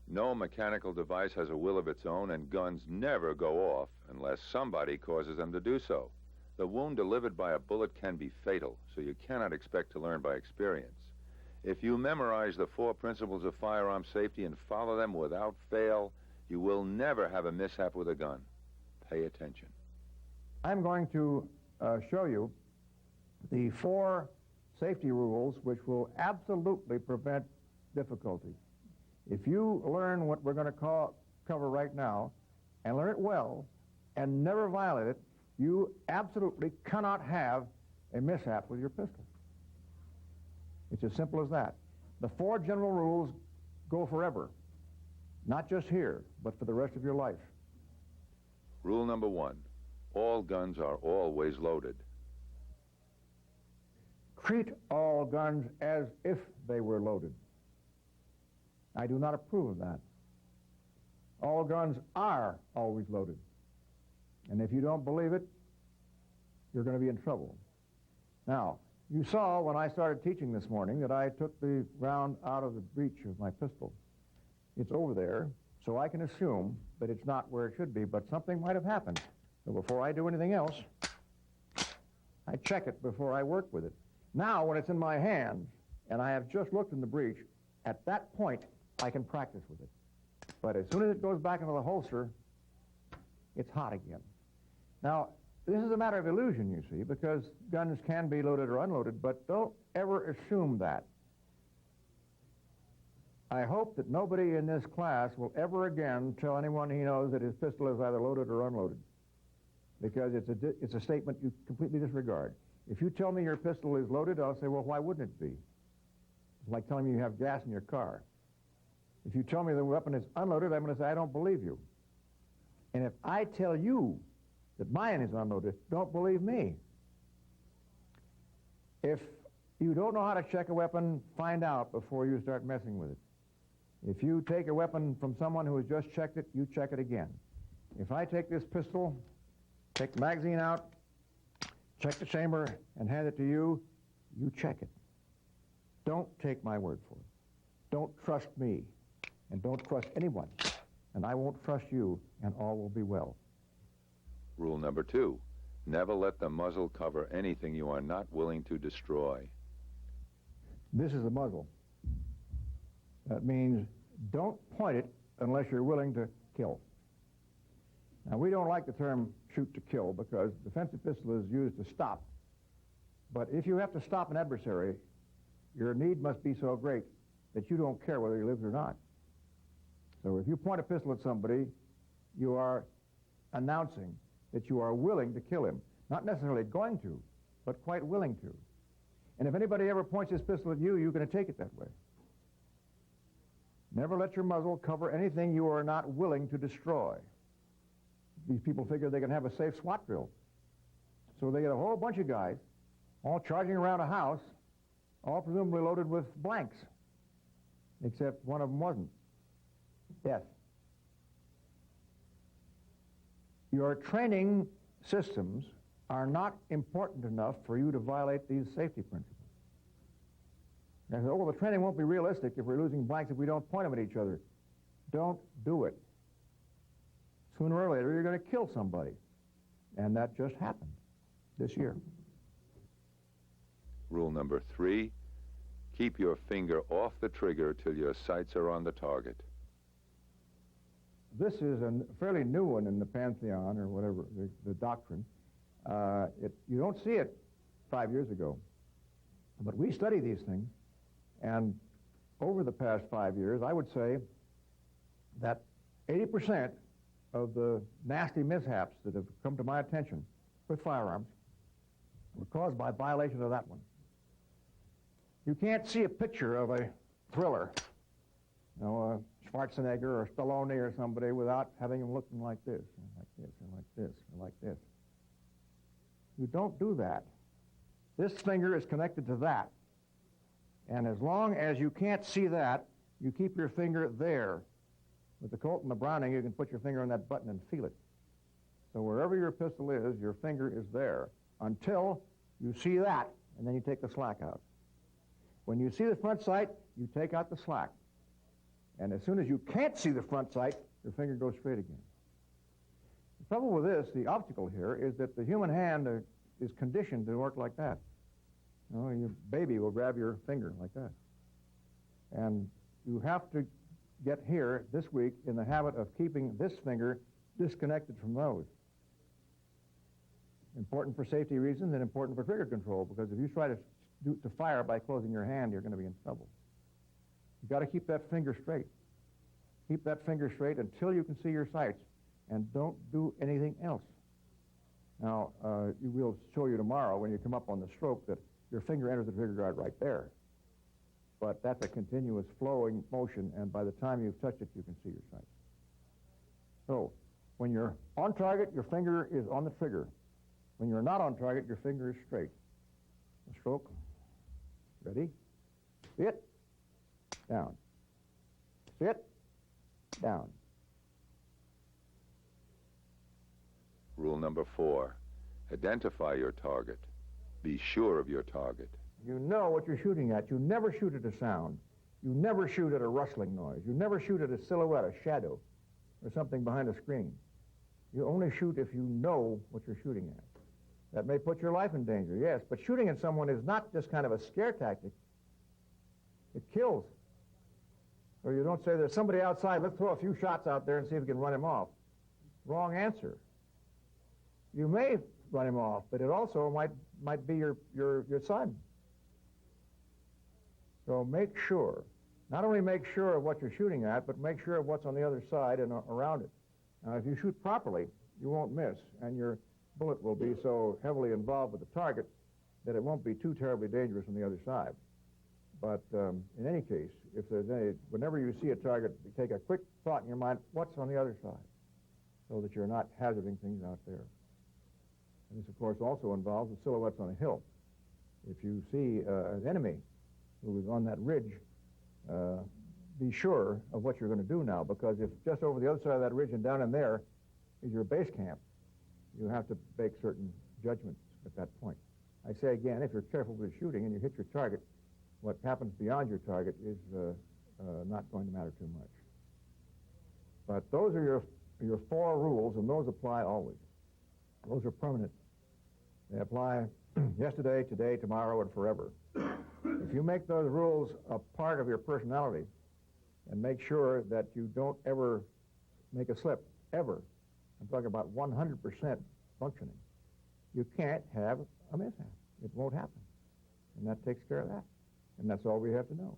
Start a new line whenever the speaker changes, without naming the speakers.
No mechanical device has a will of its own, and guns never go off unless somebody causes them to do so. The wound delivered by a bullet can be fatal, so you cannot expect to learn by experience. If you memorize the 4 principles of firearm safety and follow them without fail, you will never have a mishap with a gun. Pay attention.
I'm going to show you the 4 safety rules which will absolutely prevent difficulty. If you learn what we're going to cover right now, and learn it well, and never violate it, you absolutely cannot have a mishap with your pistol. It's as simple as that. The 4 general rules go forever, not just here, but for the rest of your life.
Rule number 1, all guns are always loaded.
Treat all guns as if they were loaded. I do not approve of that. All guns are always loaded. And if you don't believe it, you're going to be in trouble. Now, you saw when I started teaching this morning that I took the round out of the breech of my pistol. It's over there, so I can assume that it's not where it should be, but something might have happened. So before I do anything else, I check it before I work with it. Now, when it's in my hand, and I have just looked in the breech, at that point, I can practice with it. But as soon as it goes back into the holster, it's hot again. Now, this is a matter of illusion, you see, because guns can be loaded or unloaded, but don't ever assume that. I hope that nobody in this class will ever again tell anyone he knows that his pistol is either loaded or unloaded, because it's a statement you completely disregard. If you tell me your pistol is loaded, I'll say, well, why wouldn't it be? It's like telling me you have gas in your car. If you tell me the weapon is unloaded, I'm going to say, I don't believe you. And if I tell you that mine is unloaded, don't believe me. If you don't know how to check a weapon, find out before you start messing with it. If you take a weapon from someone who has just checked it, you check it again. If I take this pistol, take the magazine out, check the chamber, and hand it to you, you check it. Don't take my word for it. Don't trust me, and don't trust anyone. And I won't trust you, and all will be well.
Rule number 2, never let the muzzle cover anything you are not willing to destroy.
This is the muzzle. That means don't point it unless you're willing to kill. Now, we don't like the term shoot to kill because defensive pistol is used to stop. But if you have to stop an adversary, your need must be so great that you don't care whether he lives or not. So if you point a pistol at somebody, you are announcing that you are willing to kill him. Not necessarily going to, but quite willing to. And if anybody ever points his pistol at you, you're going to take it that way. Never let your muzzle cover anything you are not willing to destroy. These people figure they can have a safe SWAT drill. So they get a whole bunch of guys all charging around a house, all presumably loaded with blanks, except one of them wasn't. Death. Your training systems are not important enough for you to violate these safety principles. And say, oh, well, the training won't be realistic if we're losing blanks if we don't point them at each other. Don't do it. Sooner or later, you're going to kill somebody. And that just happened this year.
Rule number 3, keep your finger off the trigger till your sights are on the target.
This is a fairly new one in the pantheon, or whatever, the doctrine. You don't see it 5 years ago. But we study these things, and over the past 5 years, I would say that 80% of the nasty mishaps that have come to my attention with firearms were caused by violation of that one. You can't see a picture of a thriller, you know, Schwarzenegger or Stallone or somebody without having him looking like this, and like this, and like this, and like this. You don't do that. This finger is connected to that. And as long as you can't see that, you keep your finger there. With the Colt and the Browning, you can put your finger on that button and feel it. So wherever your pistol is, your finger is there until you see that, and then you take the slack out. When you see the front sight, you take out the slack. And as soon as you can't see the front sight, your finger goes straight again. The trouble with this, the obstacle here, is that the human hand is conditioned to work like that. You know, your baby will grab your finger like that. And you have to get here this week in the habit of keeping this finger disconnected from those. Important for safety reasons and important for trigger control, because if you try to fire by closing your hand, you're going to be in trouble. You've got to keep that finger straight. Keep that finger straight until you can see your sights, and don't do anything else. Now, we'll show you tomorrow when you come up on the stroke that your finger enters the trigger guard right there. But that's a continuous flowing motion, and by the time you've touched it, you can see your sights. So, when you're on target, your finger is on the trigger. When you're not on target, your finger is straight. The stroke. Ready? Sit. Down. Sit. Down.
Rule number 4, identify your target. Be sure of your target.
You know what you're shooting at. You never shoot at a sound. You never shoot at a rustling noise. You never shoot at a silhouette, a shadow, or something behind a screen. You only shoot if you know what you're shooting at. That may put your life in danger, yes, but shooting at someone is not just kind of a scare tactic. It kills. Or you don't say there's somebody outside, let's throw a few shots out there and see if we can run him off. Wrong answer. You may run him off, but it also might be your son. So make sure, not only make sure of what you're shooting at, but make sure of what's on the other side and around it. Now, if you shoot properly, you won't miss, and your bullet will be so heavily involved with the target that it won't be too terribly dangerous on the other side. But in any case, whenever you see a target, you take a quick thought in your mind, what's on the other side, so that you're not hazarding things out there. And this, of course, also involves the silhouettes on a hill. If you see an enemy who is on that ridge, be sure of what you're going to do now, because if just over the other side of that ridge and down in there is your base camp, you have to make certain judgments at that point. I say again, if you're careful with shooting and you hit your target, what happens beyond your target is not going to matter too much. But those are your 4 rules, and those apply always. Those are permanent. They apply yesterday, today, tomorrow, and forever. If you make those rules a part of your personality and make sure that you don't ever make a slip, ever, I'm talking about 100% functioning, you can't have a mishap. It won't happen. And that takes care of that. And that's all we have to know.